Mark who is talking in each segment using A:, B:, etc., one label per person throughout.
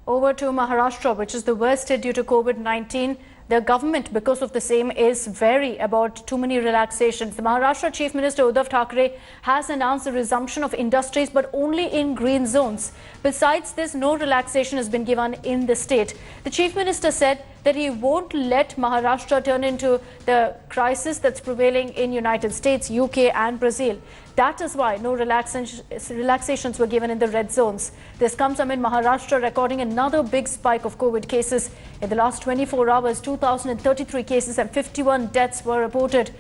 A: Over to Maharashtra, which is the worst state due to COVID-19. The government, because of the same, is wary about too many relaxations. The Maharashtra Chief Minister Uddhav Thackeray has announced the resumption of industries, but only in green zones. Besides this, no relaxation has been given in the state. The Chief Minister said that he won't let Maharashtra turn into the crisis that's prevailing in United States, UK and Brazil. That is why no relaxations were given in the red zones. This comes amid Maharashtra recording another big spike of COVID cases. In the last 24 hours, 2,033 cases and 51 deaths were reported.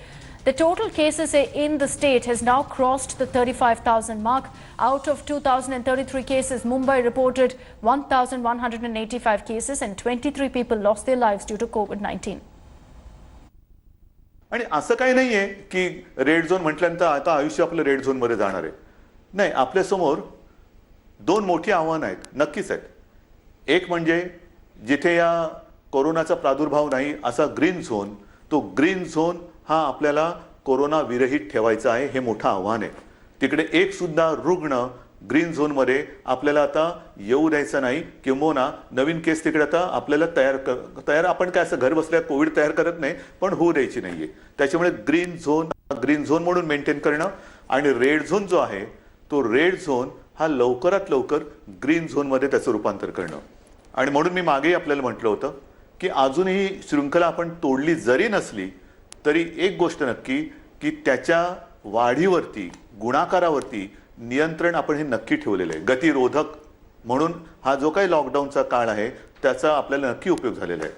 A: The total cases in the state has now crossed the 35,000 mark. Out of 2,033 cases, Mumbai reported 1,185 cases and 23 people lost their lives due to COVID-19.
B: आणि असं काही नाहीये की red zone म्हटल्यानंतर आता आयुष्य आपलं red zone मध्ये जाणार आहे. नाही, आपल्या समोर दोन मोठी आव्हानं आहेत, नक्कीच आहेत. एक म्हणजे जिथे या कोरोनाचा प्रादुर्भाव नाही असा ग्रीन झोन, तो ग्रीन झोन हा आपल्याला कोरोना विरहित ठेवायचा आहे. हे मोठं आव्हान आहे. तिकडे एक सुद्धा रुग्ण ग्रीन झोन मध्ये आपल्याला आता येऊ द्यायचं नाही. किंबहुना नवीन केस तिकडे आता आपल्याला तयार आपण काय असं घर बसल्या कोविड तयार करत नाही, पण होऊ द्यायची नाहीये. त्याच्यामुळे ग्रीन झोन म्हणून मेंटेन करणं आणि रेड झोन जो आहे तो रेड झोन हा लवकरात लवकर ग्रीन झोन मध्ये त्याचं रूपांतर करणं. आणि म्हणून मी मागेही आपल्याला म्हटलं होतं की अजूनही शृंखला आपण तोडली जरी नसली तरी एक गोष्ट नक्की की त्याच्या वाढीवरती गुणाकारावरती नियंत्रण आपण हे नक्की ठेवलेलं आहे. गतिरोधक म्हणून हा जो काही लॉकडाऊनचा काळ आहे त्याचा आपल्याला नक्की उपयोग झालेला आहे.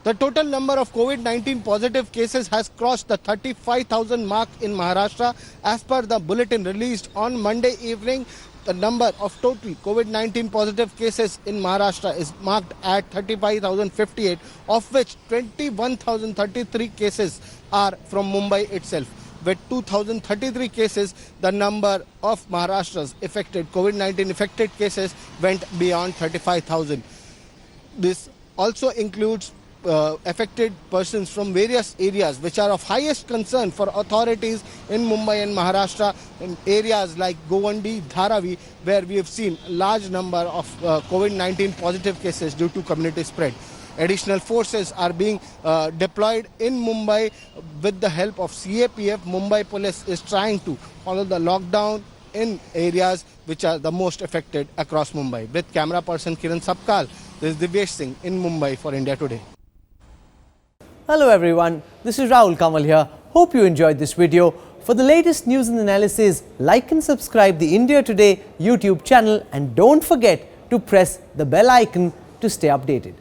C: The total number of COVID-19 positive cases has crossed the 35,000 mark in Maharashtra. As per the bulletin released on Monday evening, the number of total COVID-19 positive cases in Maharashtra is marked at 35,058, of which 21,033 cases are from Mumbai itself. With 2,033 cases, the number of Maharashtra's COVID-19 affected cases went beyond 35,000. This also includes affected persons from various areas which are of highest concern for authorities in Mumbai and Maharashtra, in areas like Govandi, Dharavi, where we have seen a large number of COVID-19 positive cases due to community spread. Additional forces are being deployed in Mumbai with the help of CAPF. Mumbai police is trying to follow the lockdown in areas which are the most affected across Mumbai. With camera person Kiran Sapkal, this is Divyesh Singh in Mumbai for India Today.
D: Hello everyone, this is Rahul Kamal here. Hope you enjoyed this video. For the latest news and analysis, like and subscribe the India Today YouTube channel and don't forget to press the bell icon to stay updated.